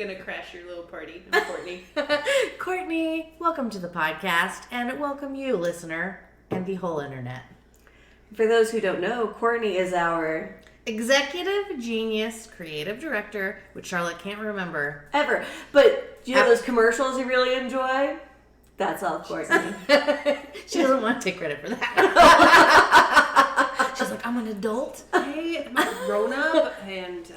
gonna crash your little party. I'm Courtney. Courtney, welcome to the podcast, and welcome you, listener, and the whole internet. For those who don't know, Courtney is our executive genius, creative director, which Charlotte can't remember. Ever. But do you know those commercials you really enjoy? That's all Courtney. She doesn't want to take credit for that. She's like, I'm an adult. Hey, I'm a grown-up, and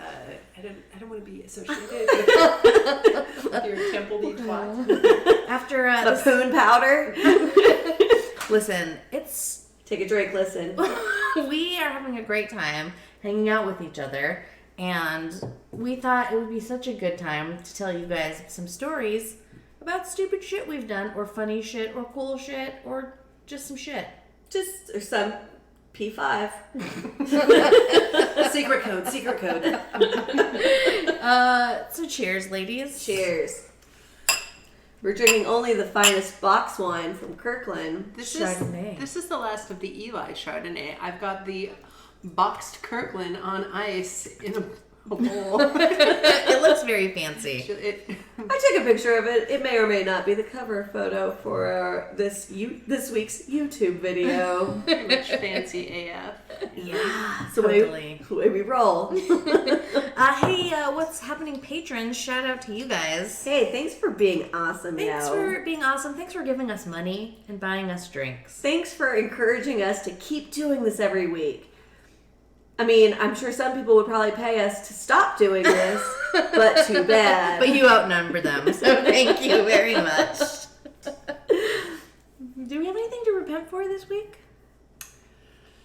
I don't want to be associated with your temple-y twat. After the poon powder. Listen, it's... Take a drink, listen. We are having a great time hanging out with each other, and we thought it would be such a good time to tell you guys some stories about stupid shit we've done, or funny shit, or cool shit, or just some shit. Or some P5. Secret code. So cheers, ladies. Cheers. We're drinking only the finest box wine from Kirkland. This Chardonnay. is the last of the Eli Chardonnay. I've got the boxed Kirkland on ice in a bowl. It looks very fancy. I took a picture of it. It may or may not be the cover photo for this week's YouTube video. Very much fancy AF. Yeah, So totally. the way we roll. Hey, what's happening, patrons? Shout out to you guys. Hey, thanks for being awesome, Thanks for being awesome. Thanks for giving us money and buying us drinks. Thanks for encouraging us to keep doing this every week. I mean, I'm sure some people would probably pay us to stop doing this, but too bad. But you outnumber them, so thank you very much. Do we have anything to repent for this week?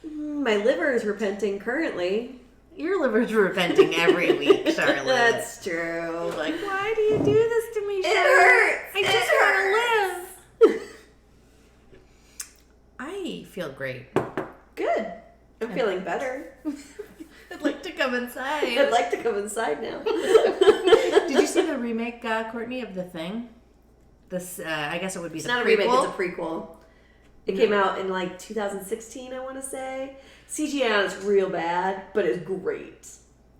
My liver is repenting currently. Your liver's repenting every week, Charlotte. That's true. Like, why do you do this to me, Charlotte? hurts. I just want to live. I feel great. Good. I'm feeling better. I'd like to come inside. I'd like to come inside now. Did you see the remake, Courtney, of The Thing? This, I guess it would be It's the not prequel. a remake, it's a prequel. It came out in like 2016, I want to say. CGI on it's real bad, but it's great.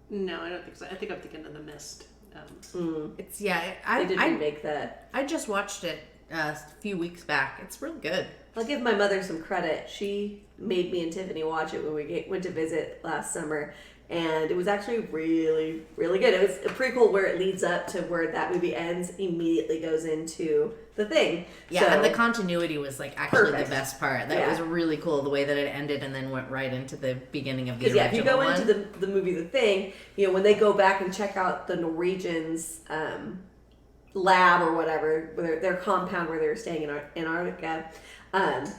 No, I don't think so. I think I'm thinking of The Mist. It's I didn't remake that. I just watched it a few weeks back. It's really good. I'll give my mother some credit. She made me and Tiffany watch it when we went to visit last summer, and it was actually really, really good. It was a prequel where it leads up to where that movie ends, immediately goes into The Thing. Yeah, so, and the continuity was like actually perfect. the best part. That was really cool, the way that it ended and then went right into the beginning of the original if you go one. into the movie The Thing, when they go back and check out the Norwegians' lab or whatever, their compound where they were staying in Antarctica,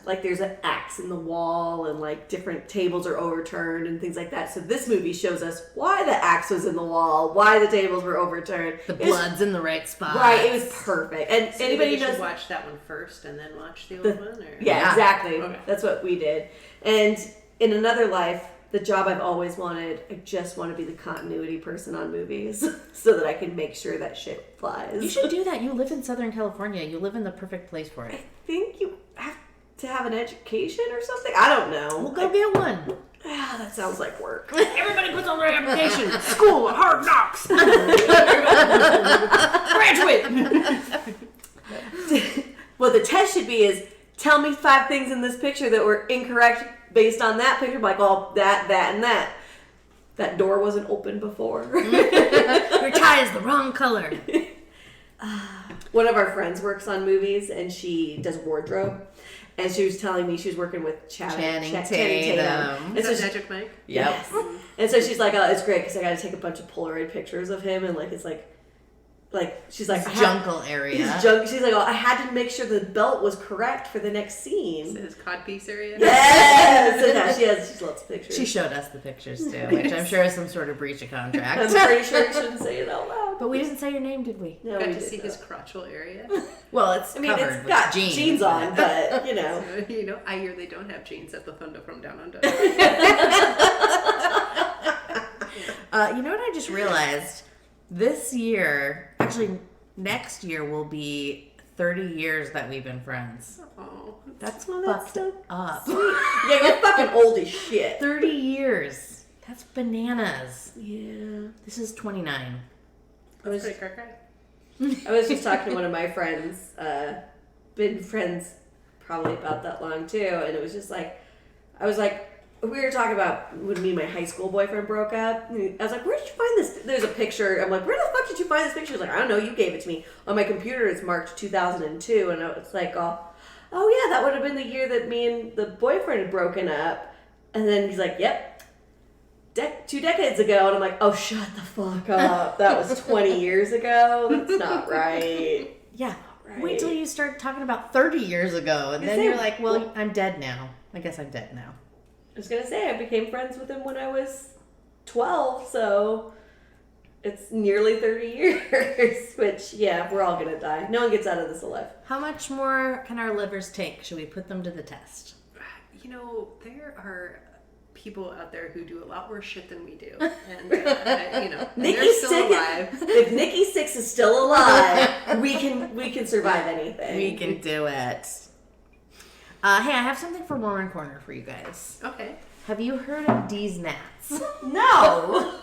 like there's an axe in the wall and like different tables are overturned and things like that. So this movie shows us why the axe was in the wall, why the tables were overturned. The blood's in the right spot. Right, it was perfect. And So anybody you knows should watch that one first and then watch the old one? Or? Yeah, exactly. Okay. That's what we did. And in another life, the job I've always wanted, I just want to be the continuity person on movies so that I can make sure that shit flies. You should do that. You live in Southern California. You live in the perfect place for it. I think you have to have an education or something. I don't know. We'll go get one. That sounds like work. Everybody puts on their application. School of Hard Knocks. Graduate. What the test should be is, tell me 5 things in this picture that were incorrect based on that picture. Like, that, and that. That door wasn't open before. Your tie is the wrong color. One of our friends works on movies, and she does wardrobe. And she was telling me she was working with Channing Tatum. Is that Magic Mike? Yes. And so she's like, oh, it's great because I got to take a bunch of Polaroid pictures of him, and like it's like she's like his jungle area. His junk. She's like, oh, I had to make sure the belt was correct for the next scene. His codpiece area. Yes. So now she lots of pictures. She showed us the pictures too, which I'm sure is some sort of breach of contract. I'm pretty sure you shouldn't say it out loud. But we didn't say your name, did we? No, Got we to see did his not. crotchal area. Well, it's covered it's with got jeans. jeans on, but So, I hear they don't have jeans at the Thunder from Down Under. You know what I just realized? This year, actually next year, will be 30 years that we've been friends. Oh, That's that's fucked up. Yeah, you're fucking old as shit. 30 years. That's bananas. Yeah. This is 29. that's pretty cray-cray. I was just talking to one of my friends, been friends probably about that long too, and it was just like, I was like, we were talking about when me and my high school boyfriend broke up. I was like, where did you find this? There's a picture. I'm like, where the fuck did you find this picture? He's like, I don't know, you gave it to me. On my computer, it's marked 2002, and I was like, oh yeah, that would have been the year that me and the boyfriend had broken up. And then he's like, yep, 2 decades ago. And I'm like, oh, shut the fuck up. That was 20 years ago. That's not right. Yeah. Right. Wait till you start talking about 30 years ago, and then you're like, well, I'm dead now. I guess I'm dead now. I was going to say, I became friends with him when I was 12, so it's nearly 30 years, which, yeah, we're all going to die. No one gets out of this alive. How much more can our livers take? Should we put them to the test? You know, there are people out there who do a lot worse shit than we do. And, you know, they're still alive. If Nikki Six is still alive, we can survive anything. We can do it. Hey, I have something for Mormon Corner for you guys. Okay. Have you heard of D's Nats? No!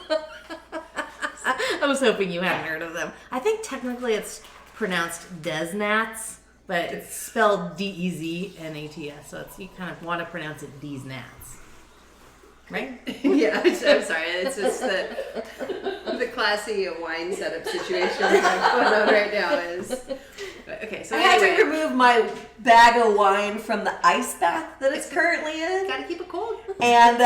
I was hoping you hadn't heard of them. I think technically it's pronounced Des Nats, but it's spelled D-E-Z-N-A-T-S, so you kind of want to pronounce it D's Nats. Right? Yeah, I'm sorry. It's just the classy wine setup situation going on right now is... Okay, so I had to remove my bag of wine from the ice bath that it's currently in. Gotta keep it cold. And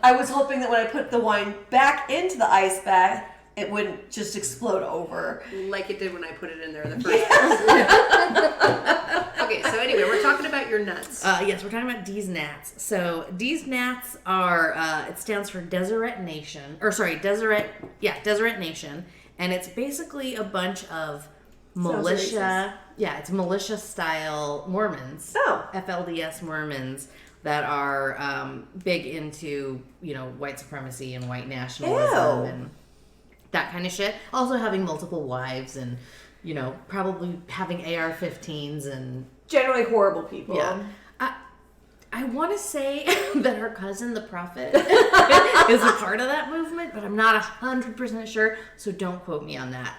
I was hoping that when I put the wine back into the ice bath, it wouldn't just explode over. Like it did when I put it in there the first time. Okay, so anyway, we're talking about your nuts. Yes, we're talking about D's Nats. So D's Nats are, it stands for Deseret Nation. Deseret Nation. And it's basically a bunch of militia. Yeah, it's militia style Mormons. Oh. FLDS Mormons that are big into, white supremacy and white nationalism and that kind of shit. Also having multiple wives and, probably having AR-15s and... Generally horrible people. Yeah. I want to say that her cousin, the Prophet, is a part of that movement, but I'm not 100% sure, so don't quote me on that.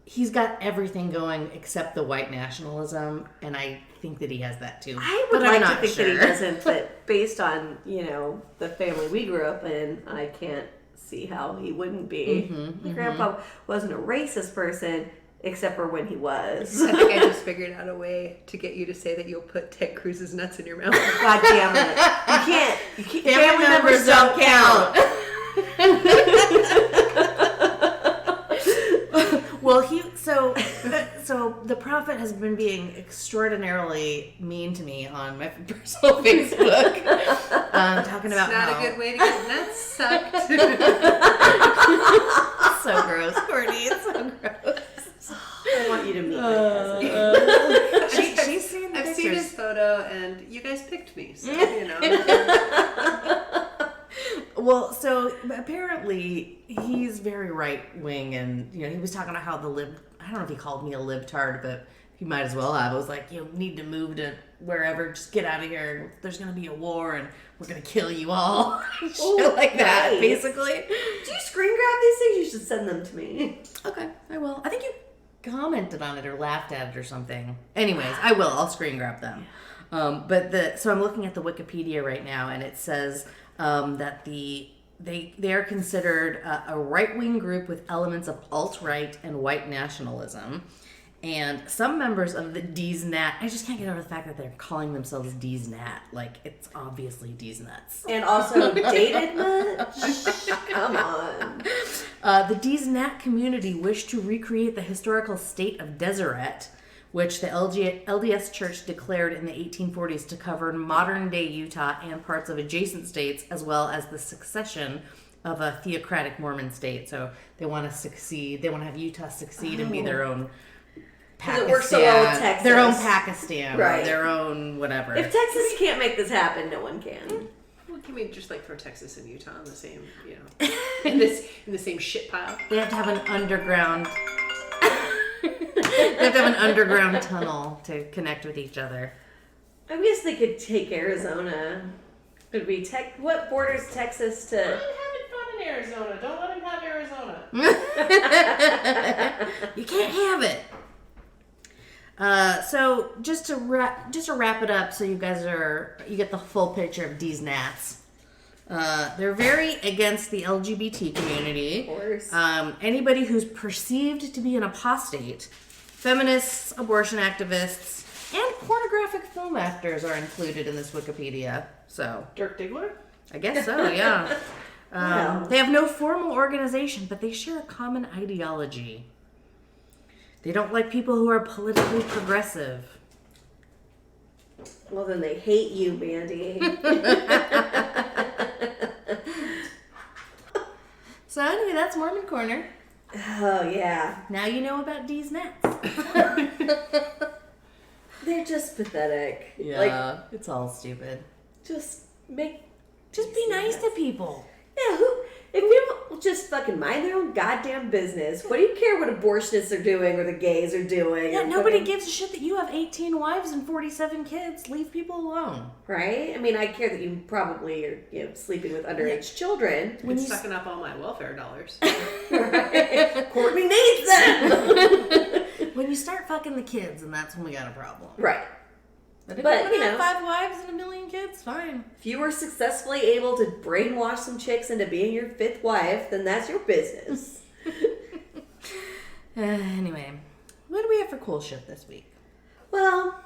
He's got everything going except the white nationalism, and I think that he has that too. I would like to think sure. that he doesn't, but based on, the family we grew up in, I can't see how he wouldn't be. My grandpa wasn't a racist person, except for when he was. I think I just figured out a way to get you to say that you'll put Ted Cruz's nuts in your mouth. God damn it. You can't family members don't count. Well, so the Prophet has been being extraordinarily mean to me on my personal Facebook, talking about Not how... a good way to get nuts sucked. So gross, Courtney. It's so gross. I want you to meet my cousin. She's seen the I've pictures. seen his photo, and you guys picked me, so, Well, so apparently he's very right wing, and he was talking about how I don't know if he called me a libtard, but he might as well have. I was like, you need to move to wherever, just get out of here. There's gonna be a war, and we're gonna kill you all. Shit like that, basically. Do you screen grab these things? You should send them to me. Okay, I will. I think you commented on it or laughed at it or something. Anyways, I will. I'll screen grab them. So I'm looking at the Wikipedia right now, and it says that they are considered a right-wing group with elements of alt-right and white nationalism. And some members of the D's Nat, I just can't get over the fact that they're calling themselves D's Nat. Like, it's obviously D's Nuts. And also dated much? Come on. The D's Nat community wished to recreate the historical state of Deseret, which the LDS Church declared in the 1840s to cover modern-day Utah and parts of adjacent states, as well as the succession of a theocratic Mormon state. So they want to succeed. They want to have Utah succeed and be their own Pakistan. It works so well with Texas. Their own Pakistan. Right. Or their own whatever. If Texas can't make this happen, no one can. Well, can we just throw Texas and Utah in the same, in the same shit pile? They have to have an underground... They have to have an underground tunnel to connect with each other. I guess they could take Arizona. It'd be what borders Texas to... I'm having fun in Arizona. Don't let him have Arizona. You can't have it. So just to wrap it up, so you get the full picture of D's Nats. They're very against the LGBT community. Of course. Anybody who's perceived to be an apostate, feminists, abortion activists, and pornographic film actors are included in this Wikipedia. So Dirk Diggler? I guess so, yeah. Wow. They have no formal organization, but they share a common ideology. They don't like people who are politically progressive. Well, then they hate you, Mandy. So anyway, that's Mormon Corner. Oh, yeah. Now you know about D's Nats. They're just pathetic. Yeah, Like, it's all stupid. just Just be nice to people. Yeah, if people just fucking mind their own goddamn business, what do you care what abortionists are doing or the gays are doing? Yeah, or nobody fucking- gives a shit that you have 18 wives and 47 kids. Leave people alone. Right? I mean, I care that you probably are, sleeping with underage children. When It's you sucking up all my welfare dollars. Right? Courtney needs them! when you start fucking the kids, and that's when we got a problem. Right. But if But, you you have know. 5 wives and 1 million kids, fine. If you were successfully able to brainwash some chicks into being your 5th wife, then that's your business. Anyway, what do we have for cool shit this week? Well,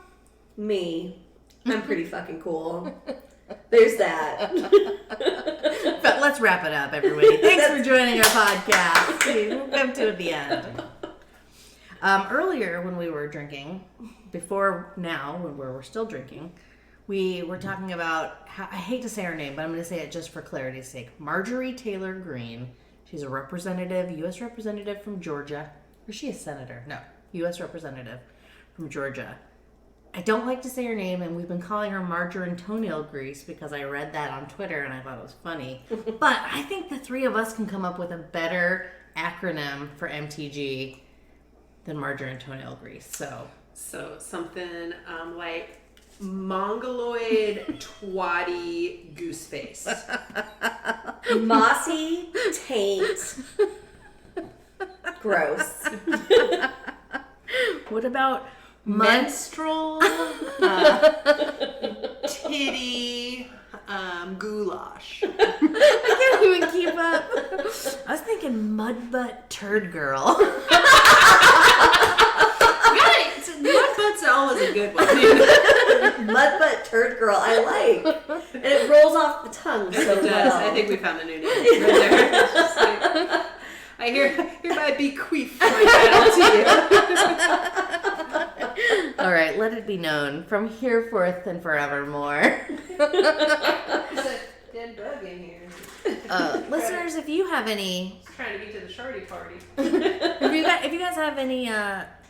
me. I'm pretty fucking cool. There's that. But let's wrap it up, everybody. Thanks for joining our podcast. We'll come to it at the end. Earlier, when we were drinking, before now, when we're still drinking, we were talking about how, I hate to say her name, but I'm going to say it just for clarity's sake. Marjorie Taylor Greene. She's a representative, U.S. representative from Georgia. Or is she a senator? No, U.S. representative from Georgia. I don't like to say her name, and we've been calling her margarine toenail grease because I read that on Twitter and I thought it was funny. But I think the three of us can come up with a better acronym for MTG than margarine toenail grease. So something like mongoloid twatty goose face. Mossy taint. Gross. what about Menstrual titty goulash. I can't even keep up. I was thinking mud butt turd girl. Mud butt's always a good one. Mud butt turd girl, I like. And it rolls off the tongue so It does. well. I think we found a new name right there. It's just like, I hereby bequeath my title to you. All right, let it be known from hereforth and forevermore. There's a dead bug in here. Listeners, if you have any, Just trying to get to the shorty party. if you guys have any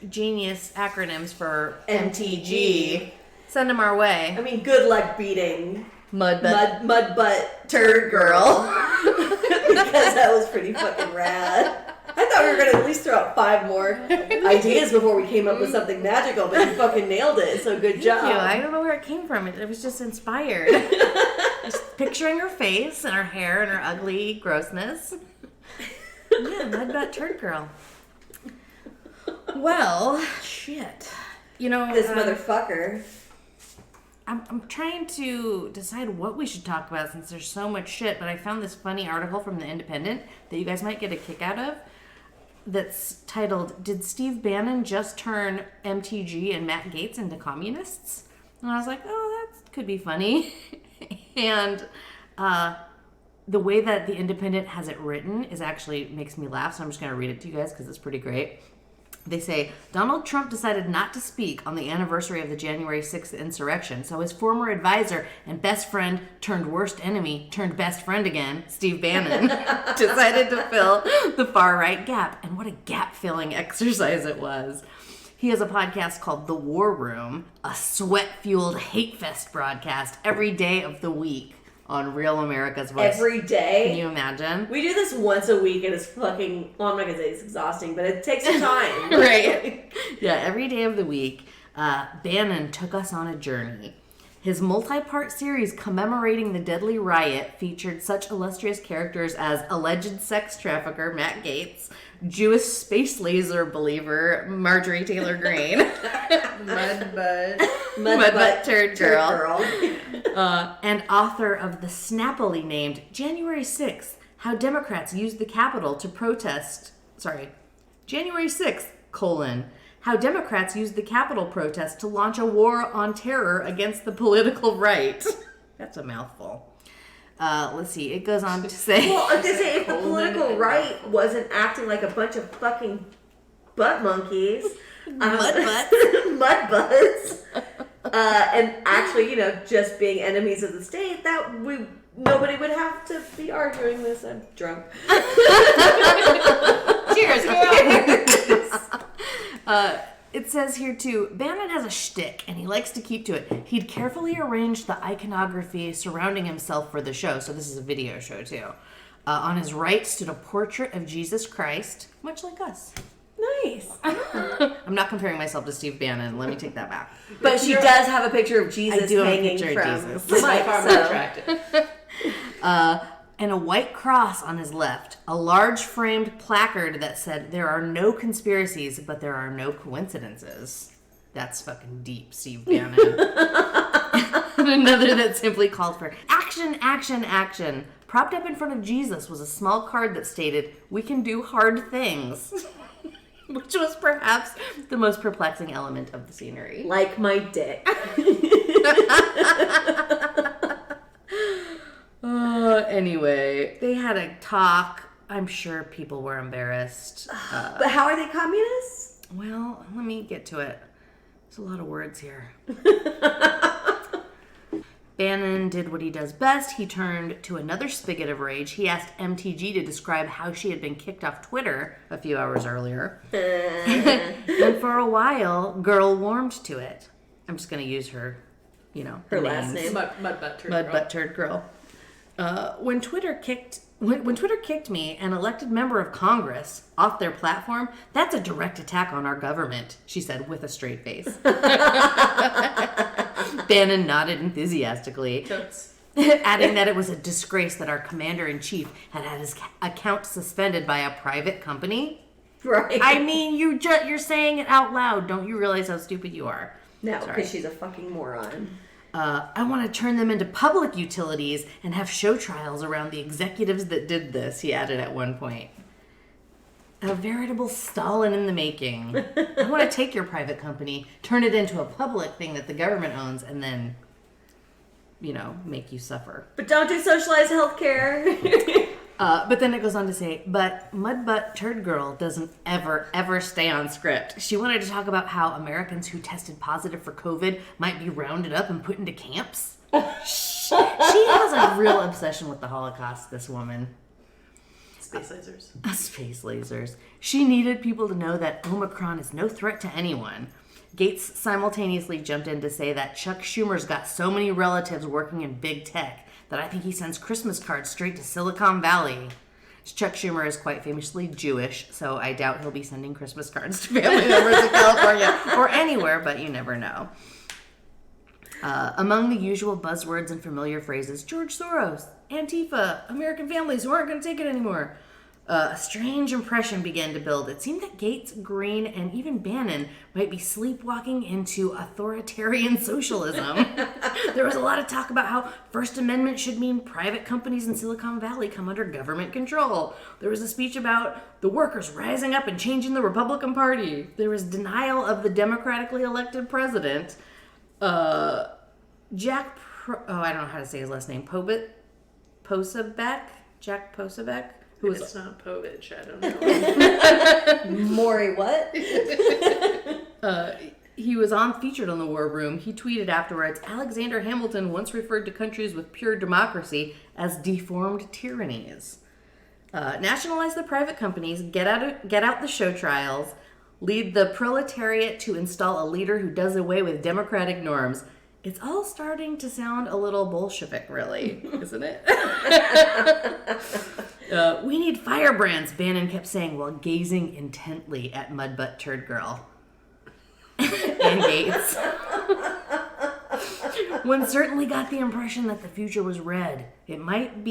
genius acronyms for MTG, send them our way. I mean, good luck beating Mud butt mud butt turd girl. because that was pretty fucking rad. I thought we were going to at least throw out 5 more ideas before we came up with something magical, but you fucking nailed it, so good job. Thank you. I don't know where it came from. It was just inspired. Just picturing her face and her hair and her ugly grossness. Yeah, mud butt turd girl. Well, shit. You know, This motherfucker. I'm trying to decide what we should talk about since there's so much shit, but I found this funny article from The Independent that you guys might get a kick out of that's titled, "Did Steve Bannon just turn MTG and Matt Gaetz into communists?" And I was like, oh, that could be funny. And the way that The Independent has it written is actually makes me laugh, so I'm just going to read it to you guys because it's pretty great. They say, Donald Trump decided not to speak on the anniversary of the January 6th insurrection, so his former advisor and best friend turned worst enemy turned best friend again, Steve Bannon, decided to fill the far-right gap. And what a gap-filling exercise it was. He has a podcast called The War Room, a sweat-fueled hate fest broadcast every day of the week on Real America's Voice. Every day. Can you imagine? We do this once a week and it's fucking, well, I'm not going to say it's exhausting, but it takes some time. Right. Yeah, every day of the week, Bannon took us on a journey. His multi-part series commemorating the deadly riot featured such illustrious characters as alleged sex trafficker Matt Gaetz, Jewish space laser believer Marjorie Taylor Greene, Mudbutt Turd Girl, and author of the snappily named January 6th, How Democrats Used the Capitol to Protest... January 6th, How Democrats Used the Capitol protest to launch a war on terror against the political right. That's a mouthful. Let's see. It goes on to say... Well, I was going to say, if the political right wasn't acting like a bunch of fucking butt monkeys... Mudbutts. And actually, just being enemies of the state, nobody would have to be arguing this. I'm drunk. Cheers, It says here too, Bannon has a shtick and he likes to keep to it. He'd carefully arranged the iconography surrounding himself for the show, so this is a video show too. On his right stood a portrait of Jesus Christ, much like us. Nice. I'm not comparing myself to Steve Bannon. Let me take that back. But she does have a picture of Jesus hanging from Jesus. the mic, so. Attractive. And a white cross on his left, a large framed placard that said, "There are no conspiracies, but there are no coincidences." That's fucking deep, Steve Bannon. And another that simply called for action, action, action. Propped up in front of Jesus was a small card that stated, "We can do hard things." Which was perhaps the most perplexing element of the scenery. Like my dick. Anyway, they had a talk. I'm sure people were embarrassed. But how are they communists? Well, let me get to it. There's a lot of words here. Bannon did what he does best. He turned to another spigot of rage. He asked MTG to describe how she had been kicked off Twitter a few hours earlier. And for a while, Girl warmed to it. I'm just going to use her, Her last name. Mudbutt Turd Girl. When Twitter kicked me, an elected member of Congress, off their platform, that's a direct attack on our government, she said with a straight face. Bannon nodded enthusiastically, adding that it was a disgrace that our commander-in-chief had his account suspended by a private company. Right. I mean, you're saying it out loud. Don't you realize how stupid you are? No, because she's a fucking moron. I want to turn them into public utilities and have show trials around the executives that did this, he added at one point. A veritable Stalin in the making. I want to take your private company, turn it into a public thing that the government owns, and then, make you suffer. But don't do socialized healthcare. But then it goes on to say, but Mudbutt Turd Girl doesn't ever stay on script. She wanted to talk about how Americans who tested positive for COVID might be rounded up and put into camps. She has a real obsession with the Holocaust, this woman. Space lasers. Space lasers. She needed people to know that Omicron is no threat to anyone. Gaetz simultaneously jumped in to say that Chuck Schumer's got so many relatives working in big tech that I think he sends Christmas cards straight to Silicon Valley. Chuck Schumer is quite famously Jewish, so I doubt he'll be sending Christmas cards to family members in California or anywhere, but you never know. Among the usual buzzwords and familiar phrases, George Soros, Antifa, American families who aren't going to take it anymore. A strange impression began to build. It seemed that Gaetz, Greene, and even Bannon might be sleepwalking into authoritarian socialism. There was a lot of talk about how First Amendment should mean private companies in Silicon Valley come under government control. There was a speech about the workers rising up and changing the Republican Party. There was denial of the democratically elected president. I don't know how to say his last name. Jack Posobiec? It's not Povich, I don't know. Maury what? He was featured on the War Room. He tweeted afterwards, Alexander Hamilton once referred to countries with pure democracy as deformed tyrannies. Nationalize the private companies, get out the show trials, lead the proletariat to install a leader who does away with democratic norms. It's all starting to sound a little Bolshevik, really, isn't it? We need firebrands, Bannon kept saying while gazing intently at Mudbutt Turd Girl. And Gaetz. One certainly got the impression that the future was red. It might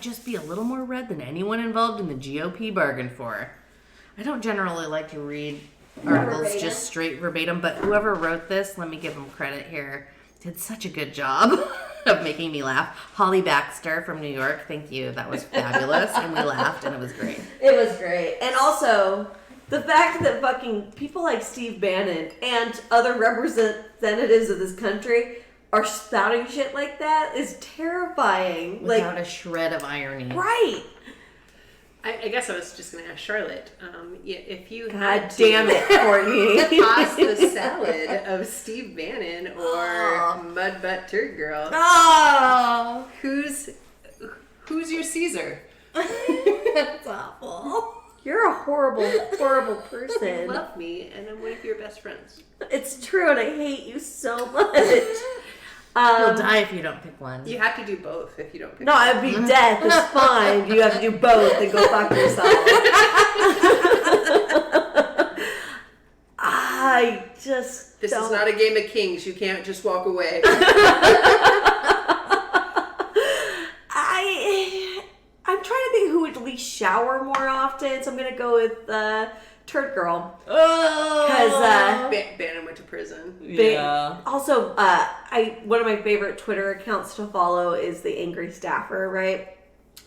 just be a little more red than anyone involved in the GOP bargained for. I don't generally like to read articles just straight verbatim, but whoever wrote this, let me give them credit here, did such a good job of making me laugh. Holly Baxter from New York, thank you. That was fabulous, and we laughed, and it was great. It was great. And also, the fact that fucking people like Steve Bannon and other representatives of this country are spouting shit like that is terrifying. Without a shred of irony. Right. I guess I was just going to ask Charlotte, if you God had damn it, Courtney. toss the salad of Steve Bannon or Mud Butt Turd Girl, Oh, who's your Caesar? that's awful. You're a horrible, horrible person. You love me, and I'm one of your best friends. It's true, and I hate you so much. You'll die if you don't pick one. You have to do both if you don't pick No, one. it'd be death. It's fine. You have to do both and go fuck yourself. I just This don't. is not a game of kings. You can't just walk away. I'm trying to think who would at least shower more often, so I'm gonna go with Turd Girl. Oh, Because Bannon went to prison. yeah. Also, one of my favorite Twitter accounts to follow is the Angry Staffer, right?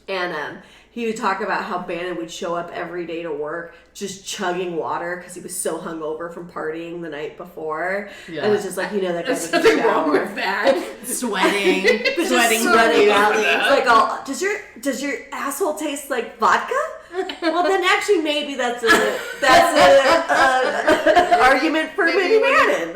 And he would talk about how Bannon would show up every day to work just chugging water because he was so hungover from partying the night before. Yeah. And it was just like, that guy There's doesn't nothing wrong shower. with that. Sweating Sweating bloody out. out. It's like, oh, does your asshole taste like vodka? Well, then actually maybe that's a argument for maybe Bannon.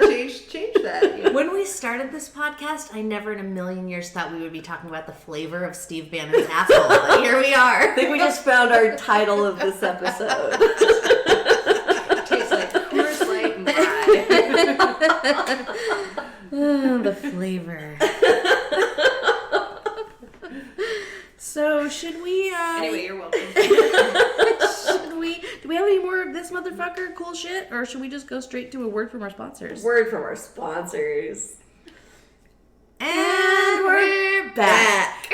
Change that. Yeah. When we started this podcast, I never in a million years thought we would be talking about the flavor of Steve Bannon's asshole. But here we I are. think we just found our title of this episode. It tastes like Coors Light and rye. The flavor. So should we? Anyway, you're welcome. Do we have any more of this motherfucker cool shit, or should we just go straight to a word from our sponsors? Word from our sponsors. And we're back.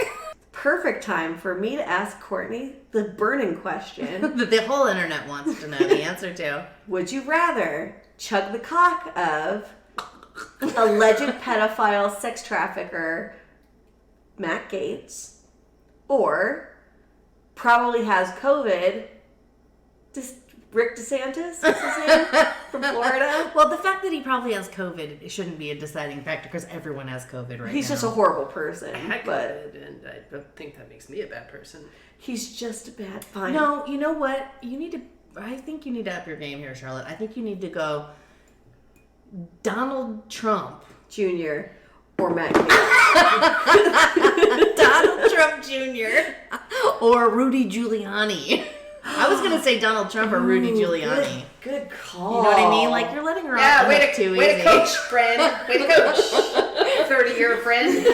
Perfect time for me to ask Courtney the burning question. That the whole internet wants to know the answer to. Would you rather chug the cock of alleged pedophile sex trafficker Matt Gaetz, or probably has COVID Rick DeSantis? What's his name? From Florida? Well, the fact that he probably has COVID, it shouldn't be a deciding factor because everyone has COVID right He's now. just a horrible person. I had but COVID, and I don't think that makes me a bad person. he's just a bad fine. No, you know what? I think you need to up your game here, Charlotte. I think you need to go Donald Trump. Jr. or Matt Gaetz. Donald Trump Jr. or Rudy Giuliani. I was going to say Donald Trump or Rudy Giuliani. Good call. You know what I mean? Like, you're letting her off Yeah, the way hook too to easy. coach, friend. Way to coach. 30-year friend.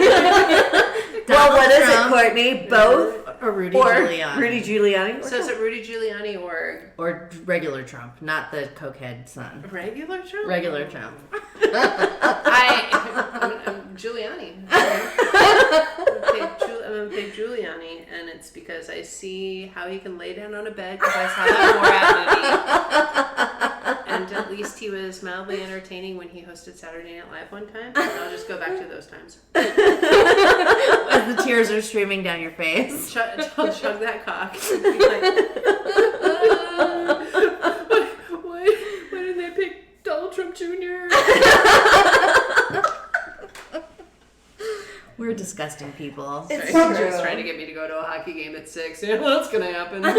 Well, what is it, Trump Courtney? Both? or Rudy Or Giuliani. Rudy Giuliani? So is it Rudy Giuliani or Or regular Trump, not the cokehead son. regular Trump? Regular Trump. I'm Giuliani. I'm a big Giuliani, and it's because I see how he can lay down on a bed because I saw that Borat movie. And at least he was mildly entertaining when he hosted Saturday Night Live one time. And I'll just go back to those times. As the tears are streaming down your face. I'll chug that cock. And be like, why didn't they pick Donald Trump Jr.? We're disgusting people. It's Sorry, true. just trying to get me to go to a hockey game at 6. You know what's gonna happen? Do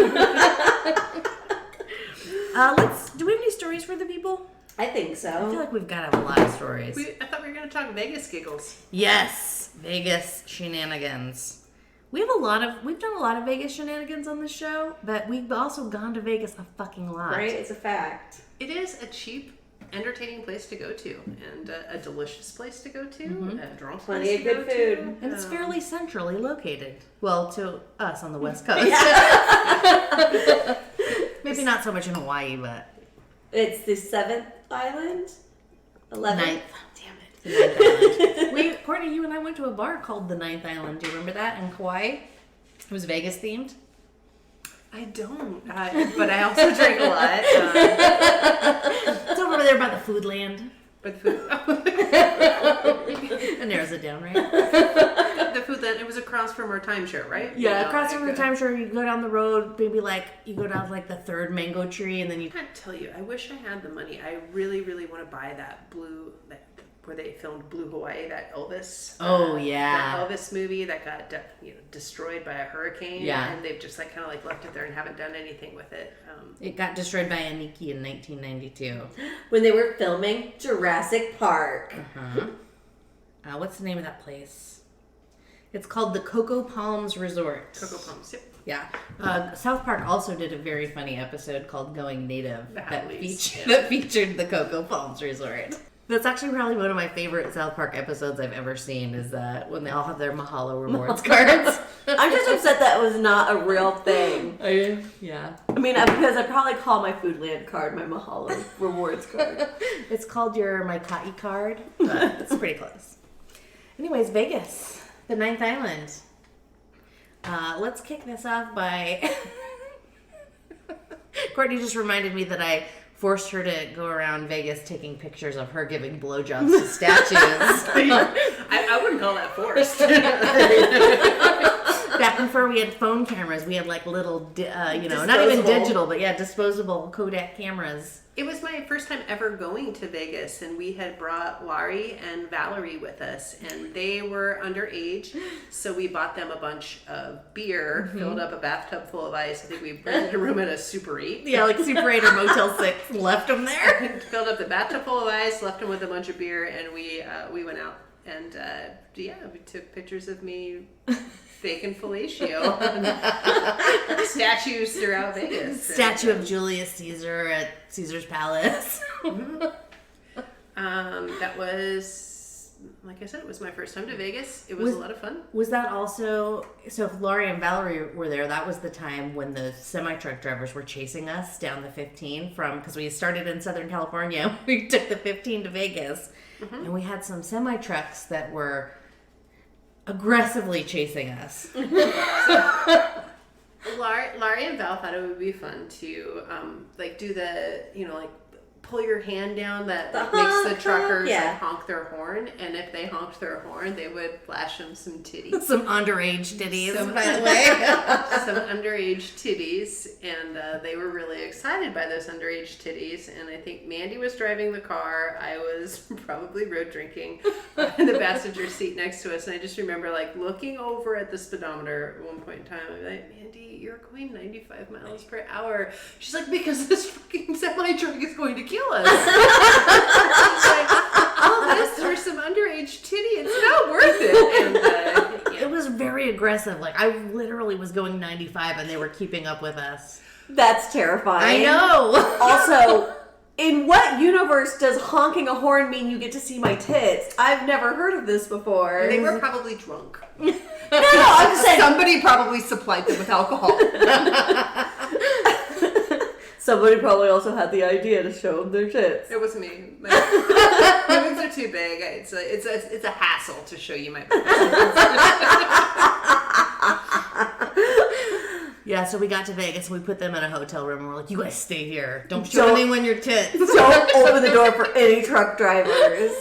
we have any stories for the people? I think I feel so. like we've got to have a lot of stories. I thought we were gonna talk Vegas giggles. Yes, Vegas shenanigans. We've done a lot of Vegas shenanigans on this show, but we've also gone to Vegas a fucking lot. Right? It's a fact. It is a cheap, entertaining place to go to, and a delicious place to go to, a drunk Plenty place of to good go food. to. And it's fairly centrally located. Well, to us on the West Coast. Maybe not so much in Hawaii, but It's the 7th island? 11th? ninth. Damn it. The Ninth Island. Courtney, you and I went to a bar called the Ninth Island. Do you remember that in Kauai? It was Vegas themed. I don't, but I also drink a lot. It's over there by the Food Land. But food. It narrows it down, right? The food land, it was across from our timeshare, right? Yeah, You know, across from the timeshare, you go down the road, maybe you go down like the third mango tree, and then you... I can't tell you, I wish I had the money. I really, really want to buy that where they filmed Blue Hawaii, that Elvis. Oh, yeah. That Elvis movie that got destroyed by a hurricane. Yeah. And they've just kind of left it there and haven't done anything with it. It got destroyed by Aniki in 1992. When they were filming Jurassic Park. Uh-huh. What's the name of that place? It's called the Cocoa Palms Resort. Cocoa Palms, yep. Yeah. South Park also did a very funny episode called Going Native that featured the Cocoa Palms Resort. That's actually probably one of my favorite South Park episodes I've ever seen, is that when they all have their Mahalo rewards cards. I'm just upset that was not a real thing. Are you? Yeah. I mean, because I probably call my Foodland card my Mahalo rewards card. It's called your Maikai card, but it's pretty close. Anyways, Vegas, the Ninth Island. Let's kick this off by... Courtney just reminded me that I forced her to go around Vegas taking pictures of her giving blowjobs to statues. I wouldn't call that forced. Back before we had phone cameras, we had little, not even digital, but disposable Kodak cameras. It was my first time ever going to Vegas, and we had brought Laurie and Valerie with us, and they were underage, so we bought them a bunch of beer, filled up a bathtub full of ice. I think we rented a room at a Super 8. Yeah, like Super 8 or Motel 6, left them there. Filled up the bathtub full of ice, left them with a bunch of beer, and we went out. And we took pictures of me faking fellatio on statues throughout Vegas. Statue of Julius Caesar at Caesar's Palace. That was, like I said, it was my first time to Vegas. It was a lot of fun. Was that also, so if Laurie and Valerie were there, that was the time when the semi-truck drivers were chasing us down the 15 because we started in Southern California. We took the 15 to Vegas. And we had some semi-trucks that were aggressively chasing us. Laurie and Val thought it would be fun to do the, pull your hand down that makes the truckers honk their horn, and if they honked their horn, they would flash them some titties. Some underage titties, by the way. Some underage titties, and they were really excited by those underage titties, and I think Mandy was driving the car. I was probably road drinking in the passenger seat next to us, and I just remember looking over at the speedometer at one point in time. I'm like, Mandy, you're going 95 miles per hour. She's like, because this fucking semi-truck is going to kill us. All this for some underage titty, it's not worth it. And, It was very aggressive. I literally was going 95 and they were keeping up with us. That's terrifying. I know. Also, in what universe does honking a horn mean you get to see my tits? I've never heard of this before. They were probably drunk. No, I'm just saying. Somebody probably supplied them with alcohol. Somebody probably also had the idea to show them their tits. It was me. My boobs are too big. It's a hassle to show you my boobs. Yeah, so we got to Vegas and we put them in a hotel room and we're like, you guys stay here. Don't show anyone your tits. Don't open the door for any truck drivers.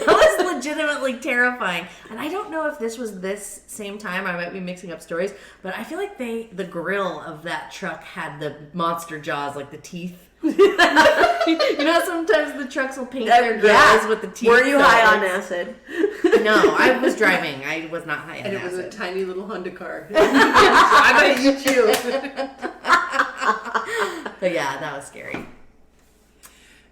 That was legitimately terrifying. And I don't know if this was this same time. I might be mixing up stories. But I feel like the grill of that truck had the monster jaws, like the teeth. You know, sometimes the trucks will paint their grills with the teeth. Were you high on acid? No, I was driving. I was not high on acid. And it was a tiny little Honda car. I might eat you. But yeah, that was scary.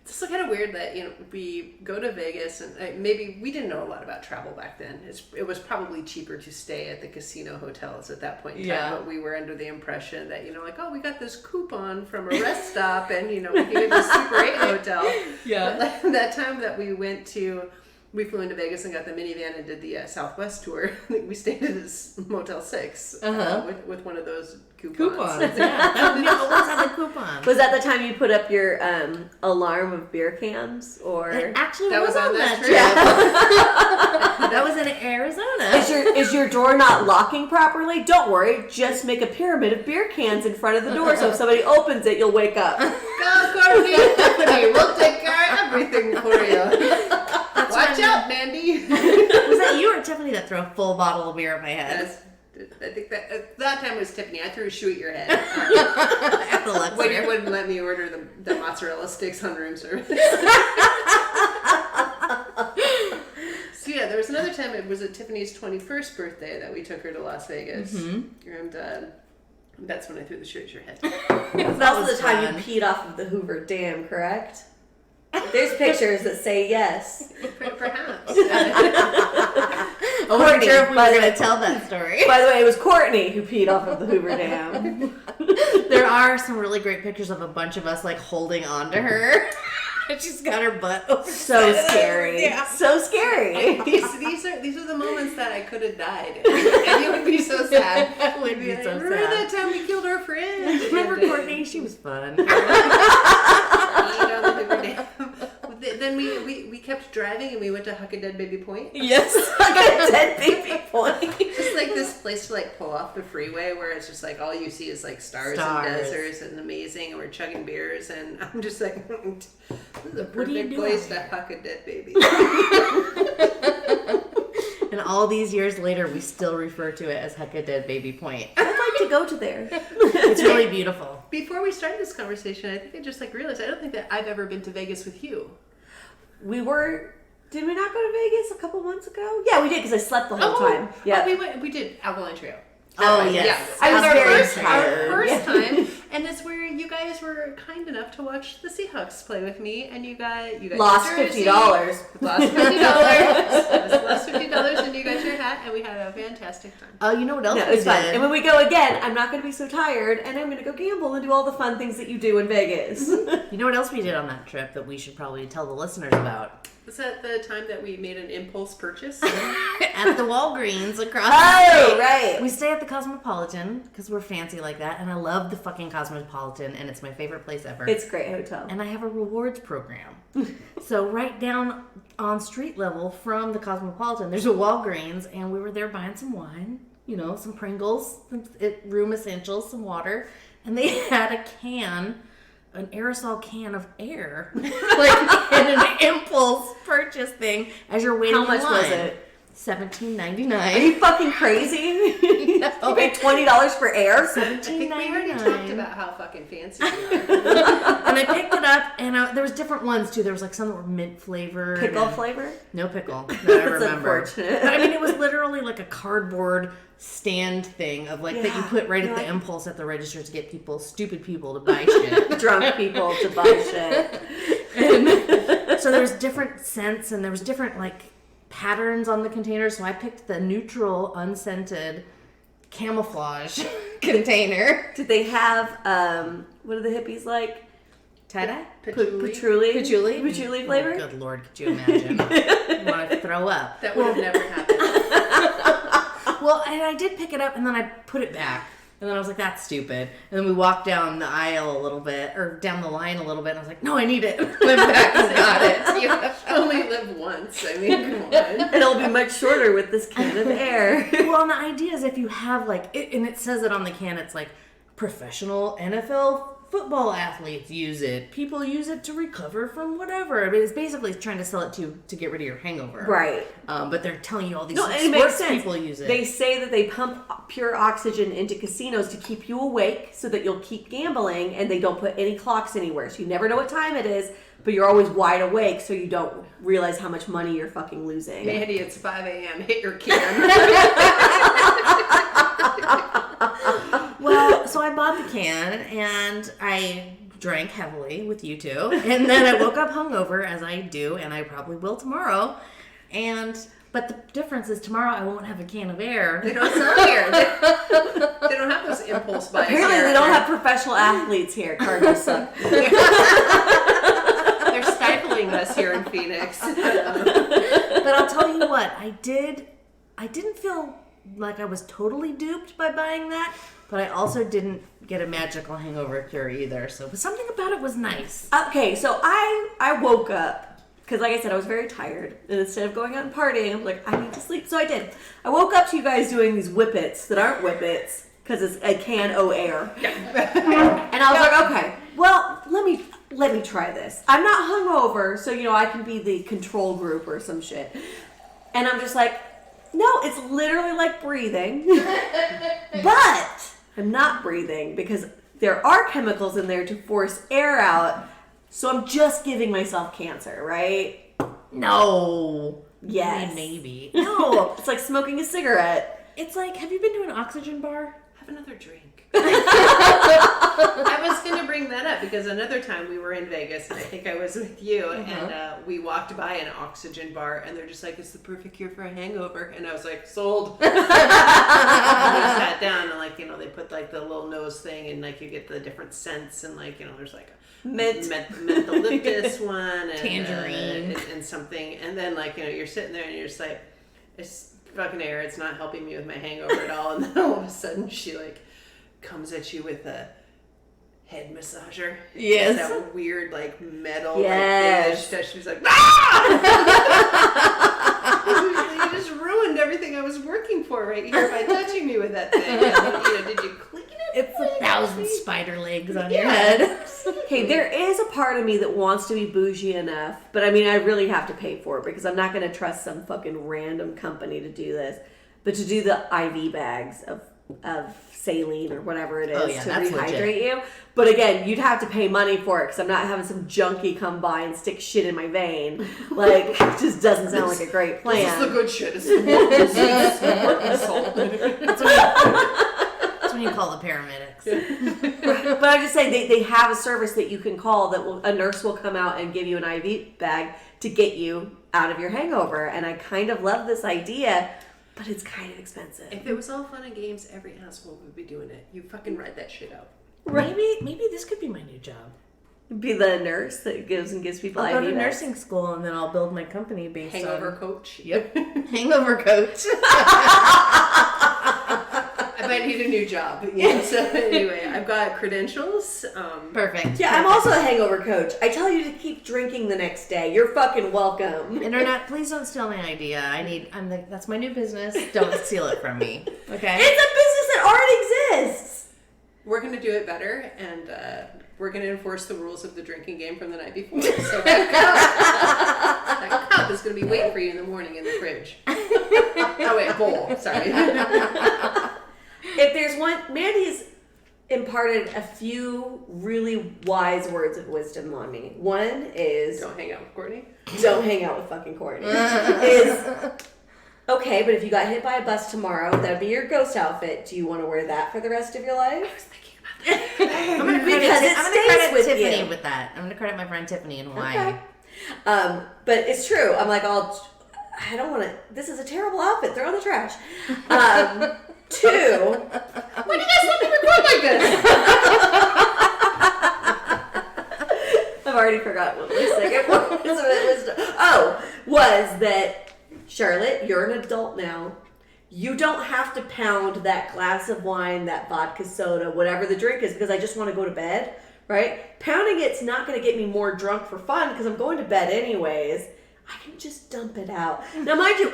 It's also kind of weird that, we go to Vegas and maybe we didn't know a lot about travel back then. It was probably cheaper to stay at the casino hotels at that point in time. Yeah. But we were under the impression that, we got this coupon from a rest stop and, we can get the Super 8 hotel. Yeah. But that time that we we flew into Vegas and got the minivan and did the Southwest tour. I think we stayed at this Motel 6 with one of those coupons. Yeah. We always had the coupons. Was that the time you put up your alarm of beer cans? Or It actually That was was on on that that trip. That was in Arizona. is your door not locking properly? Don't worry. Just make a pyramid of beer cans in front of the door, so if somebody opens it, you'll wake up. Go, Courtney and Tiffany. We'll take care of everything for you. Watch out, Mandy. Was that you or Tiffany that threw a full bottle of beer at my head? I think that time was Tiffany. I threw a shoe at your head At the Luxor. when you wouldn't let me order the mozzarella sticks on room service. So yeah, there was another time. It was at Tiffany's 21st birthday that we took her to Las Vegas, and that's when I threw the shoe at your head. That was the time fun. you peed off of the Hoover Dam, correct? There's pictures that say yes. Perhaps. I wasn't sure if we were going to tell that story. By the way, it was Courtney who peed off of the Hoover Dam. There are some really great pictures of a bunch of us like holding on to her. She's got her butt over. So scary. Yeah. So scary. These are the moments that I could have died, and you would be so sad. That would be so Remember sad. that time we killed our friend? Remember And, Courtney? She was fun. Then we kept driving and we went to Huck a Dead Baby Point. Yes. I got a dead baby point. Just like this place to like pull off the freeway where it's just like all you see is like stars. And deserts and amazing, and we're chugging beers and I'm just like, this is the What are you perfect doing? place to Huck a Dead Baby. And all these years later, we still refer to it as Huck a Dead Baby Point. I'd like to go to there. It's really beautiful. Before we started this conversation, I think I just like realized I don't think that I've ever been to Vegas with you. Did we not go to Vegas a couple months ago? Yeah, we did because I slept the whole time. Yeah. We did Alkaline Trio. Oh, Right, yes. Yeah. I was Our very first tired. time, and it's where you guys were kind enough to watch the Seahawks play with me, and you got Lost your jersey, $50. Lost $50. Lost $50, and you got your hat, and we had a fantastic time. Oh, you know what else No, we it's fun. did? And when we go again, I'm not going to be so tired, and I'm going to go gamble and do all the fun things that you do in Vegas. You know what else we did on that trip that we should probably tell the listeners about? Was that the time that we made an impulse purchase? At the Walgreens across the Oh, street. right. We stay at the Cosmopolitan because we're fancy like that, and I love the fucking Cosmopolitan, and it's my favorite place ever. It's a great hotel. And I have a rewards program. So right down on street level from the Cosmopolitan, there's a Walgreens, and we were there buying some wine, some Pringles, some room essentials, some water, and they had a can, an aerosol can of air, like in an impulse purchase thing as you're waiting How much in line. was it? $17.99. Are you fucking crazy? You paid $20 for air? I think we already talked about how fucking fancy you are. And I picked it up, and there was different ones too. There was like some that were mint flavored. Pickle and- flavor? No pickle. That I That's remember. unfortunate. But I mean, it was literally like a cardboard stand thing of like that you Yeah, put right at the yeah. impulse at the register to get stupid people to buy shit. Drunk people to buy shit. And so there was different scents and there was different like patterns on the container. So I picked the neutral, unscented camouflage container. Did they have, what are the hippies like? Tie-dye? Patchouli? Patchouli flavor? Oh, good Lord, could you imagine? I want to throw up. That would have never happened. Well, and I did pick it up, and then I put it back. And then I was like, that's stupid. And then we walked down the aisle a little bit, or down the line a little bit, and I was like, no, I need it. Went back and got it. You only live once. I mean, come on. And it'll be much shorter with this can of air. Well, and the idea is if you have, like, and it says it on the can, it's like, professional NFL football athletes use it. People use it to recover from whatever. I mean, it's basically trying to sell it to get rid of your hangover. Right. But they're telling you all these No, like, and it makes sports sense. people use it. They say that they pump pure oxygen into casinos to keep you awake so that you'll keep gambling, and they don't put any clocks anywhere. So you never know what time it is, but you're always wide awake so you don't realize how much money you're fucking losing. Mandy, it's 5 a.m. Hit your can. Well, so I bought the can and I drank heavily with you two, and then I woke up hungover as I do, and I probably will tomorrow. But the difference is tomorrow I won't have a can of air. They don't sell here. They don't have those impulse buys. Apparently here. they don't have professional athletes here. Cardinals suck. They're stifling us here in Phoenix. But what? I didn't feel like I was totally duped by buying that, but I also didn't get a magical hangover cure either. So, but something about it was nice. Okay, so I woke up, because like I said, I was very tired. And instead of going out and partying, I'm like, I need to sleep. So I did. I woke up to you guys doing these whippets that aren't whippets, because it's a can o' air. And I was like, okay, well, let me try this. I'm not hungover, so, I can be the control group or some shit. And I'm just like, no, it's literally like breathing. But I'm not breathing because there are chemicals in there to force air out. So I'm just giving myself cancer, right? No. Yes. I mean, maybe. No. It's like smoking a cigarette. It's like, have you been to an oxygen bar? Have another drink. I was going to bring that up because another time we were in Vegas, and I think I was with you, and we walked by an oxygen bar, and they're just like, it's the perfect cure for a hangover. And I was like, sold. And we sat down, and they put like the little nose thing, and like you get the different scents, and there's like a mentholyptus one, and tangerine, and something. And then you're sitting there, and you're just like, it's fucking air. It's not helping me with my hangover at all. And then all of a sudden, she comes at you with a head massager. Yes. That weird metal yes. thing. She was like, ah! You just ruined everything I was working for right here by touching me with that thing. Did you clean it? It's 1,000 spider legs on your head. Hey, there is a part of me that wants to be bougie enough, but I really have to pay for it because I'm not going to trust some fucking random company to do this. But to do the IV bags of saline or whatever it is to rehydrate you. But again, you'd have to pay money for it because I'm not having some junkie come by and stick shit in my vein. It just doesn't sound like a great plan. This is the good shit. It's the Mormons. That's when you call the paramedics. But I'm just saying, they have a service that you can call that a nurse will come out and give you an IV bag to get you out of your hangover. And I kind of love this idea. But it's kind of expensive. If it was all fun and games, every asshole would be doing it. You fucking ride that shit out. Right. Maybe this could be my new job. Be the nurse that gives people IV I'll go to bags. nursing school and then I'll build my company based Hangover on... coach. Yep. Hangover coach. I might need a new job. So anyway, I've got credentials. Perfect. Yeah, I'm also a hangover coach. I tell you to keep drinking the next day. You're fucking welcome. Internet, please don't steal my idea. That's my new business. Don't steal it from me. Okay? It's a business that already exists. We're going to do it better, and we're going to enforce the rules of the drinking game from the night before. So that cup is going to be waiting for you in the morning in the fridge. Oh, wait, bowl. Sorry. If there's one, Mandy's imparted a few really wise words of wisdom on me. One is... Don't hang out with Courtney. Don't hang out with fucking Courtney. Is... Okay, but if you got hit by a bus tomorrow, that'd be your ghost outfit. Do you want to wear that for the rest of your life? I was thinking about that. I'm going to credit Tiffany with that. I'm going to credit my friend Tiffany in Hawaii. Okay. But it's true. I'm like, I don't want to... This is a terrible outfit. Throw it in the trash. Two... Why do you guys let me record like this? I've already forgotten what my second one was that, Charlotte, you're an adult now. You don't have to pound that glass of wine, that vodka soda, whatever the drink is, because I just want to go to bed, right? Pounding it's not going to get me more drunk for fun because I'm going to bed anyways. I can just dump it out. Now, mind you,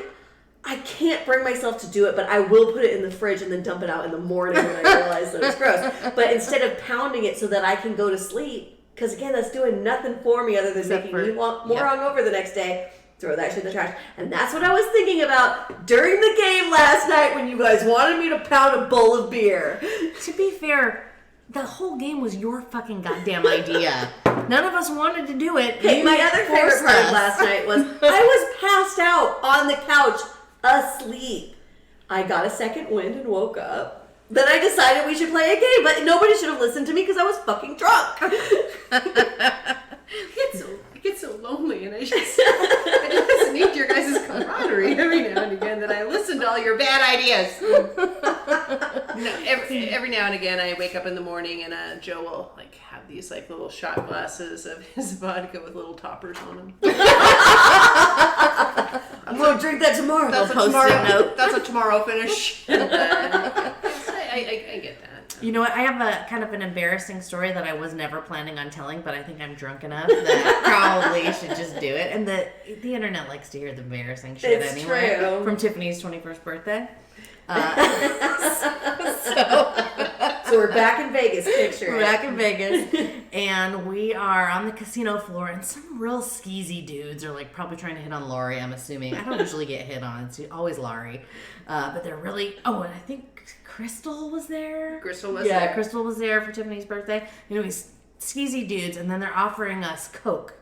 I can't bring myself to do it, but I will put it in the fridge and then dump it out in the morning when I realize that it's gross. But instead of pounding it so that I can go to sleep, because again, that's doing nothing for me other than making me more hungover the next day, throw that shit in the trash. And that's what I was thinking about during the game last night when you guys wanted me to pound a bowl of beer. To be fair, the whole game was your fucking goddamn idea. None of us wanted to do it. Hey, my other favorite part of last night was I was passed out on the couch, asleep. I got a second wind and woke up. Then I decided we should play a game, but nobody should have listened to me because I was fucking drunk. It gets so lonely, and I just need your guys' camaraderie every now and again that I listen to all your bad ideas. Every now and again I wake up in the morning and Joe will have these little shot glasses of his vodka with little toppers on them. I'm gonna drink that tomorrow. That's a Post-it tomorrow. note. That's a tomorrow finish. I get that. You know what? I have a kind of an embarrassing story that I was never planning on telling, but I think I'm drunk enough that probably should just do it. And the internet likes to hear the embarrassing shit It's anyway. true. From Tiffany's 21st birthday. So we're back in Vegas, picture. We're back in Vegas, and we are on the casino floor, and some real skeezy dudes are like probably trying to hit on Lori, I'm assuming. I don't usually get hit on, it's always Laurie. But they're really, and I think Crystal was there. Crystal was there. Crystal was there for Tiffany's birthday. Anyways, skeezy dudes, and then they're offering us Coke.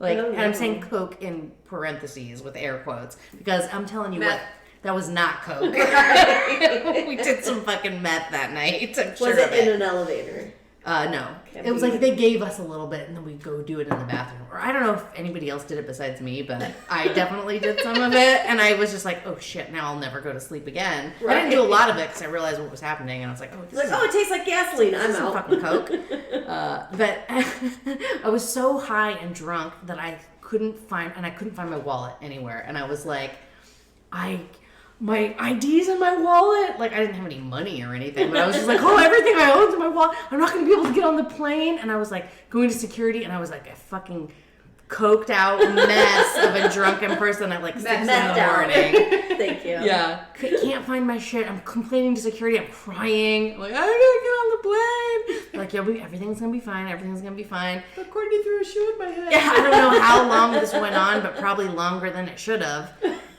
And I'm saying Coke in parentheses with air quotes, because I'm telling you what, that was not Coke. We did some fucking meth that night. I'm sure Was it in an elevator? No. It was like they gave us a little bit and then we'd go do it in the bathroom. Or I don't know if anybody else did it besides me, but I definitely did some of it. And I was just like, oh shit, now I'll never go to sleep again. Right. I didn't do a lot of it because I realized what was happening. And I was like, it tastes like gasoline. I'm out. Fucking Coke. But I was so high and drunk that I couldn't find my wallet anywhere. And I was like, my ID's in my wallet. Like, I didn't have any money or anything, but I was just like, everything I own's in my wallet. I'm not going to be able to get on the plane. And I was like, going to security, and I was like a fucking coked out mess of a drunken person at like 6 in the morning. Thank you. Yeah. Can't find my shit. I'm complaining to security. I'm crying. I'm like, I gotta get on the plane. Like, everything's going to be fine. Everything's going to be fine. But Courtney threw a shoe in my head. Yeah, I don't know how long this went on, but probably longer than it should have.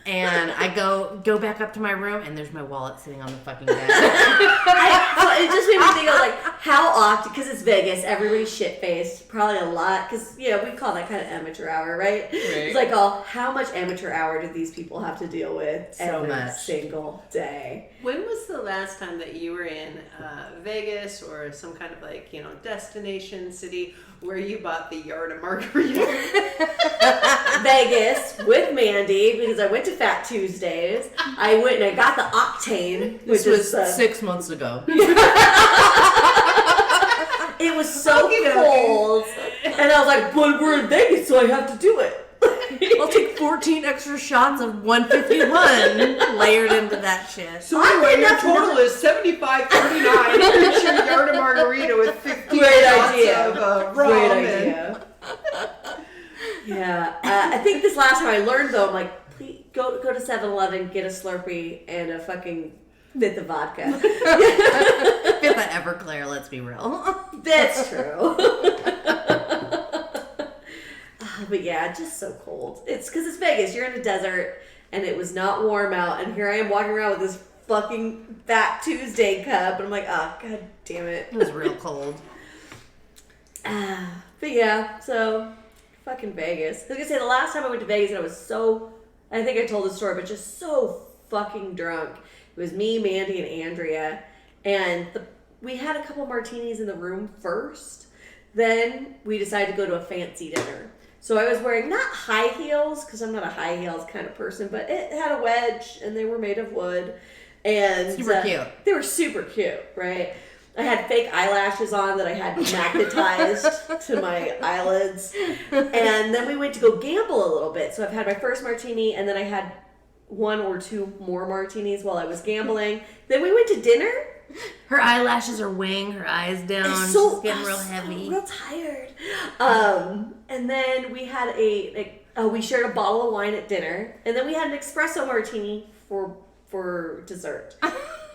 And I go back up to my room, and there's my wallet sitting on the fucking bed. It just made me think of like how often, because it's Vegas, everybody's shit faced, probably a lot, because we call that kind of amateur hour, right? It's like, how much amateur hour did these people have to deal with every single day? When was the last time that you were in Vegas or some kind of like destination city where you bought the yard of margarita? Vegas with Mandy, because I went to Fat Tuesdays. I went and I got the Octane, which was 6 months ago. It was so cold, and I was like, "But we're in Vegas, so I have to do it." I'll take 14 extra shots of 151 layered into that shit. So anyway, your total is $75.39. Here's your yard of margarita with 15 shots of rum. Great idea. Yeah, I think this last time I learned though, I'm like, please go to 7-Eleven, get a Slurpee and a fucking fifth of vodka. Fifth of Everclear, let's be real. That's true. But yeah, just so cold. It's because it's Vegas. You're in a desert, and it was not warm out, and here I am walking around with this fucking Fat Tuesday cup, and I'm like, god damn it. It was real cold. But yeah, so fucking Vegas. I was gonna say the last time I went to Vegas, and I was I think I told this story, but just so fucking drunk. It was me, Mandy, and Andrea, and we had a couple martinis in the room first. Then we decided to go to a fancy dinner. So I was wearing not high heels, because I'm not a high heels kind of person, but it had a wedge, and they were made of wood. And super cute. They were super cute, right? I had fake eyelashes on that I had magnetized to my eyelids. And then we went to go gamble a little bit. So I've had my first martini, and then I had 1 or 2 more martinis while I was gambling. Then we went to dinner. Her eyelashes are weighing her eyes down. She's getting real heavy. Real tired. And then we had we shared a bottle of wine at dinner, and then we had an espresso martini for dessert.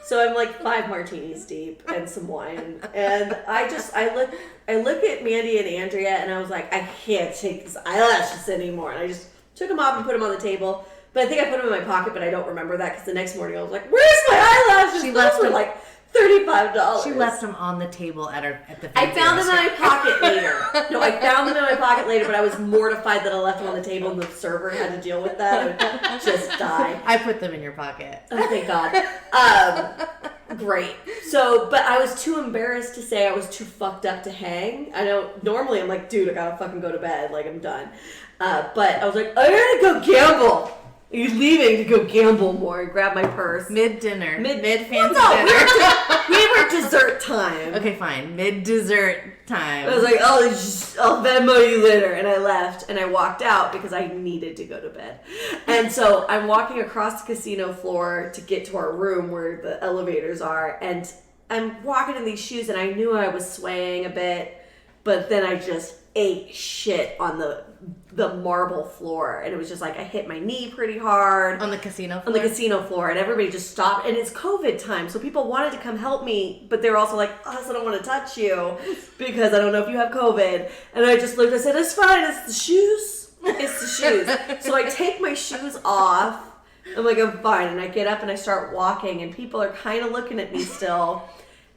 So I'm like 5 martinis deep and some wine, and I look at Mandy and Andrea, and I was like, I can't take these eyelashes anymore, and I just took them off and put them on the table. But I think I put them in my pocket, but I don't remember that because the next morning I was like, "Where's my eyelashes?" She left them like $35. She left them on the table at the. I found them in my pocket later. No, I found them in my pocket later, but I was mortified that I left them on the table and the server had to deal with that. I would just die. I put them in your pocket. Oh, thank God. Great. So, but I was too embarrassed to say I was too fucked up to hang. Normally I'm like, dude, I gotta fucking go to bed. Like, I'm done. But I was like, I gotta go gamble. You're leaving to go gamble more and grab my purse. Mid-dinner. Mid-fancy No, dinner. we were dessert time. Okay, fine. Mid-dessert time. I was like, I'll Venmo you later. And I left and I walked out because I needed to go to bed. And so I'm walking across the casino floor to get to our room where the elevators are. And I'm walking in these shoes and I knew I was swaying a bit. But then I just ate shit on the marble floor. And it was just like I hit my knee pretty hard. On the casino floor? On the casino floor. And everybody just stopped. And it's COVID time. So people wanted to come help me. But they're also like, I don't want to touch you. Because I don't know if you have COVID. And I just looked. I said, it's fine. It's the shoes. It's the shoes. So I take my shoes off. I'm like, I'm fine. And I get up and I start walking. And people are kind of looking at me still.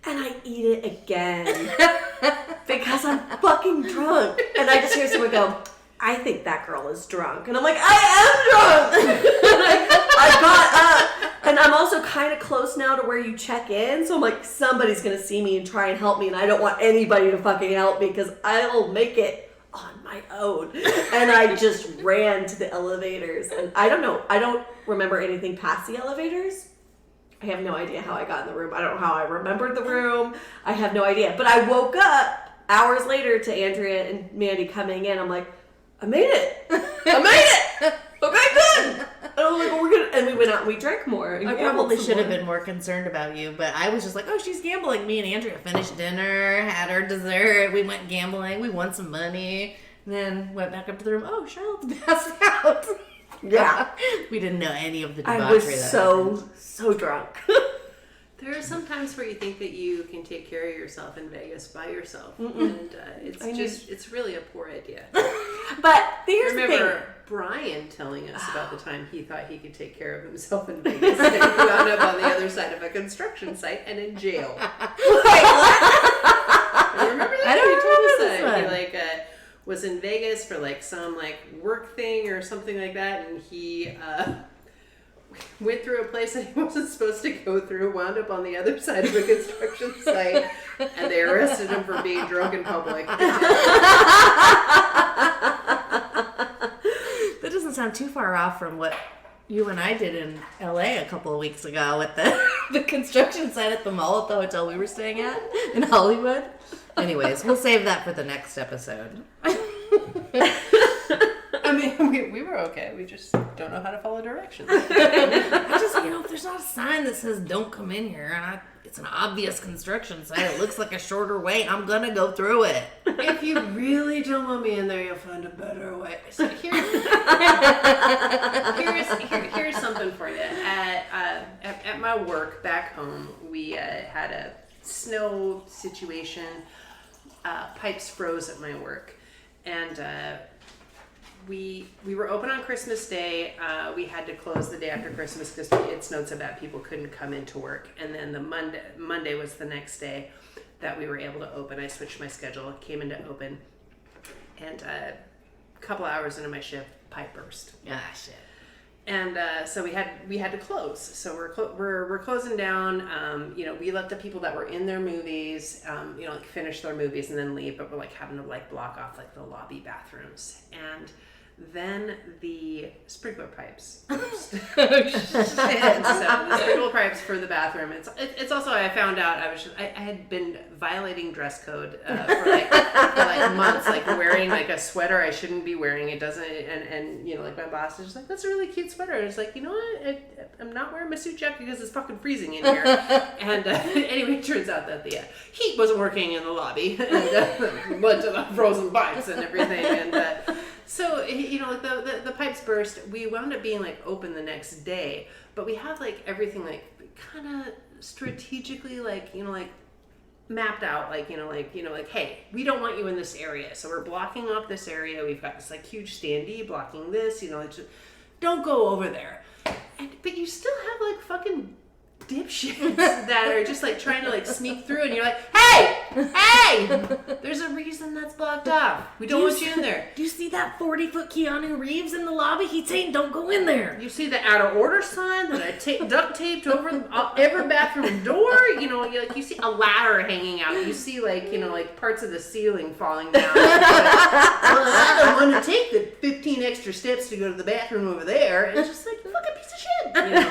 And I eat it again. Because I'm fucking drunk. And I just hear someone go, I think that girl is drunk. And I'm like, I am drunk! And I got up. And I'm also kind of close now to where you check in. So I'm like, somebody's going to see me and try and help me. And I don't want anybody to fucking help me because I'll make it on my own. And I just ran to the elevators. And I don't know. I don't remember anything past the elevators. I have no idea how I got in the room. I don't know how I remembered the room. I have no idea. But I woke up hours later to Andrea and Mandy coming in. I'm like, I made it. I made it. Okay, good. And I was like, well, we're good. And we went out and we drank more. And I probably should have been more concerned about you, but I was just like, oh, she's gambling. Me and Andrea finished dinner, had our dessert. We went gambling. We won some money. And then went back up to the room. Oh, Charlotte's passed out. Yeah. We didn't know any of the debauchery I was that so drunk. There are some times where you think that you can take care of yourself in Vegas by yourself, Mm-mm. and it's really a poor idea. But here's the Remember thing. Brian telling us about the time he thought he could take care of himself in Vegas, and he wound up on the other side of a construction site and in jail. Wait, what? Remember that? I don't He told us remember this that. He was in Vegas for some work thing or something like that, and he went through a place that he wasn't supposed to go through, wound up on the other side of a construction site, and they arrested him for being drunk in public. That doesn't sound too far off from what you and I did in LA a couple of weeks ago with the construction site at the mall at the hotel we were staying at in Hollywood. Anyways, we'll save that for the next episode. I mean, we were okay. We just don't know how to follow directions. I just, if there's not a sign that says don't come in here, and it's an obvious construction site, it looks like a shorter way, I'm gonna go through it. If you really don't want me in there, you'll find a better way. So here's something for you. At my work back home, we had a snow situation. Pipes froze at my work, and we were open on Christmas Day. We had to close the day after Christmas because it snowed so bad people couldn't come into work. And then the Monday was the next day that we were able to open. I switched my schedule, came into open, and a couple hours into my shift, pipe burst. Ah, shit. And so we had to close. So we're closing down. We let the people that were in their movies, finish their movies and then leave. But we're having to block off the lobby bathrooms. And then the sprinkler pipes burst. And so the sprinkler pipes for the bathroom. It's also, I found out I had been violating dress code for months, wearing a sweater I shouldn't be wearing. It doesn't, and my boss is just like, that's a really cute sweater. And it's like, you know what? I'm not wearing my suit jacket because it's fucking freezing in here. And anyway, it turns out that the heat wasn't working in the lobby and led to the frozen pipes and everything. And so, the pipes burst. We wound up being open the next day, but we have everything kind of strategically mapped out, hey, we don't want you in this area, so we're blocking off this area. We've got this huge standee blocking this, don't go over there. But you still have fucking dipshits that are just trying to sneak through, and you're like, hey, there's a reason that's blocked off. We don't want you in there. Do you see that 40-foot Keanu Reeves in the lobby? He's saying don't go in there. You see the out of order sign that I duct taped over every bathroom door. You see a ladder hanging out. You see parts of the ceiling falling down. Well, I don't want to take the 15 extra steps to go to the bathroom over there. And it's just like, you fucking piece of shit. You know?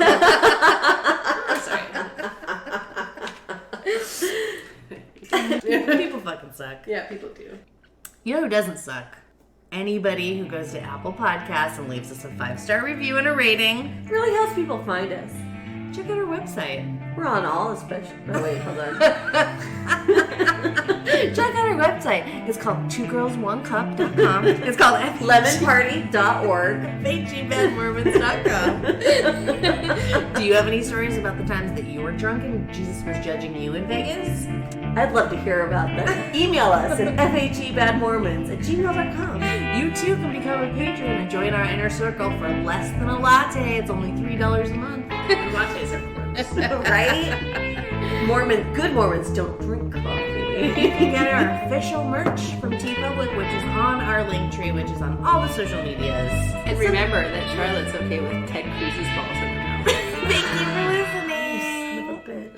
Sorry. People fucking suck. Yeah, people do. You know who doesn't suck? Anybody who goes to Apple Podcasts and leaves us a 5-star review and a rating. It really helps people find us. Check out our website. We're on all the special. Oh, wait, hold on. Check out our website. It's called twogirlsonecup.com. It's called lemonparty.org. FHEBadMormons.com. Do you have any stories about the times that you were drunk and Jesus was judging you in Vegas? I'd love to hear about them. Email us at FHEBadMormons@gmail.com. You too can become a patron and join our inner circle for less than a latte. It's only $3 a month. Lattes are gross. Right? Good Mormons don't drink coffee. You can get our official merch from TeePublic, which is on our link tree, which is on all the social medias. And remember that Charlotte's okay with Ted Cruz's balls in her mouth. Thank you for listening. Little bitch.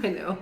I know.